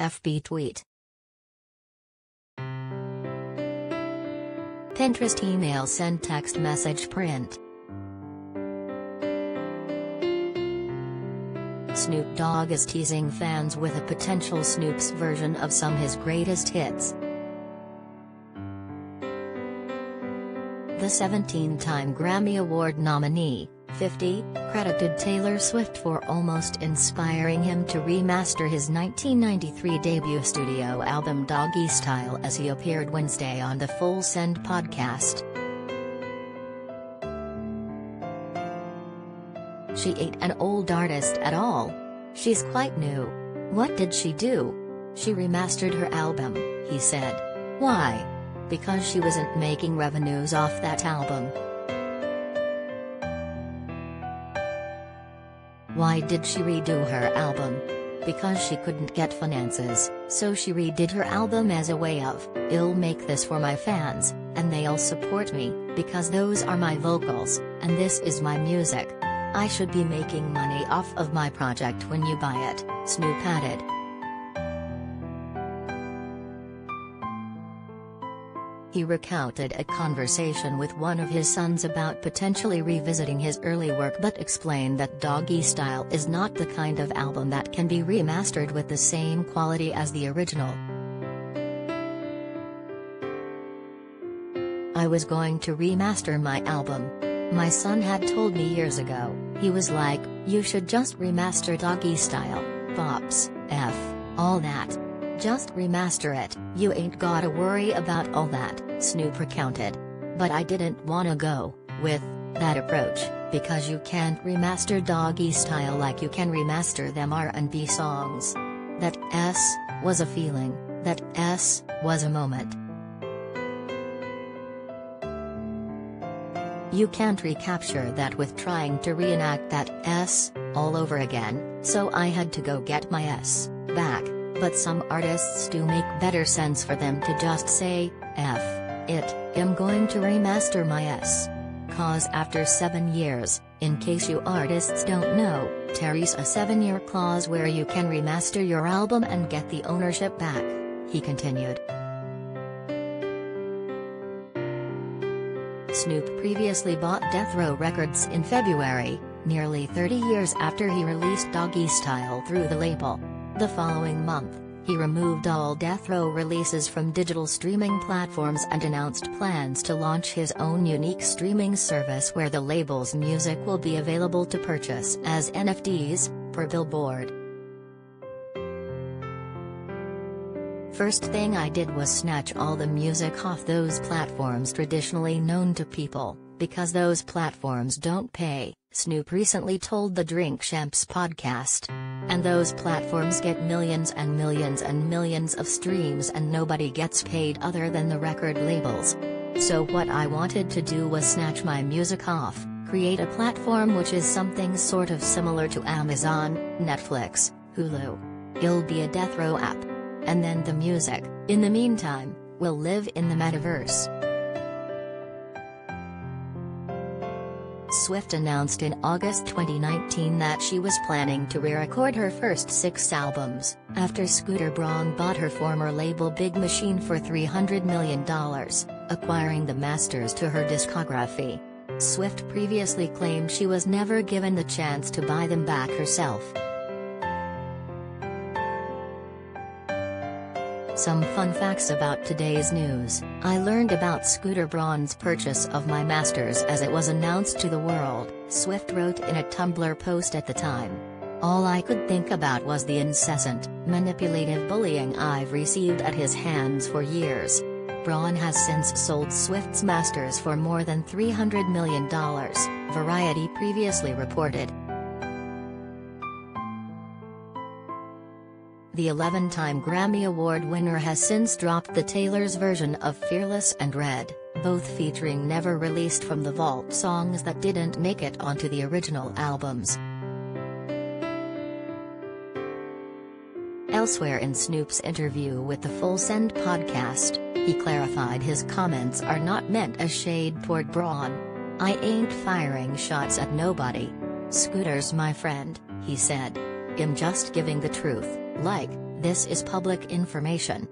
FB tweet. Pinterest email send text message print. Snoop Dogg is teasing fans with a potential Snoop's version of some his greatest hits. The 17-time Grammy Award nominee, 50, credited Taylor Swift for almost inspiring him to remaster his 1993 debut studio album Doggystyle as he appeared Wednesday on the Full Send podcast. She ain't an old artist at all. She's quite new. What did she do? She remastered her album, he said. Why? Because she wasn't making revenues off that album. Why did she redo her album? Because she couldn't get finances, so she redid her album as a way of, I'll make this for my fans, and they'll support me, because those are my vocals, and this is my music. I should be making money off of my project when you buy it, Snoop added. He recounted a conversation with one of his sons about potentially revisiting his early work but explained that Doggystyle is not the kind of album that can be remastered with the same quality as the original. I was going to remaster my album. My son had told me years ago, he was like, you should just remaster Doggystyle, Pops, all that. Just remaster it, you ain't gotta worry about all that, Snoop recounted. But I didn't wanna go with that approach, because you can't remaster Doggystyle like you can remaster them R&B songs. That was a feeling, that was a moment. You can't recapture that with trying to reenact that all over again, so I had to go get my back, but some artists do make better sense for them to just say, I'm going to remaster my Cause after 7 years, in case you artists don't know, there's a 7-year clause where you can remaster your album and get the ownership back, he continued. Snoop previously bought Death Row Records in February, nearly 30 years after he released Doggystyle through the label. The following month, he removed all Death Row releases from digital streaming platforms and announced plans to launch his own unique streaming service where the label's music will be available to purchase as NFTs, per Billboard. First thing I did was snatch all the music off those platforms traditionally known to people, because those platforms don't pay, Snoop recently told the Drink Champs podcast. And those platforms get millions and millions and millions of streams and nobody gets paid other than the record labels. So what I wanted to do was snatch my music off, create a platform which is something sort of similar to Amazon, Netflix, Hulu. It'll be a Death Row app. And then the music, in the meantime, will live in the metaverse. Swift announced in August 2019 that she was planning to re-record her first 6 albums, after Scooter Braun bought her former label Big Machine for $300 million, acquiring the masters to her discography. Swift previously claimed she was never given the chance to buy them back herself. Some fun facts about today's news. I learned about Scooter Braun's purchase of my masters as it was announced to the world, Swift wrote in a Tumblr post at the time. All I could think about was the incessant, manipulative bullying I've received at his hands for years. Braun has since sold Swift's masters for more than $300 million, Variety previously reported. The 11-time Grammy Award winner has since dropped the Taylor's version of Fearless and Red, both featuring never-released from the vault songs that didn't make it onto the original albums. Elsewhere in Snoop's interview with the Full Send podcast, he clarified his comments are not meant as shade toward Braun. I ain't firing shots at nobody. Scooter's my friend, he said. I'm just giving the truth. Like, This is public information.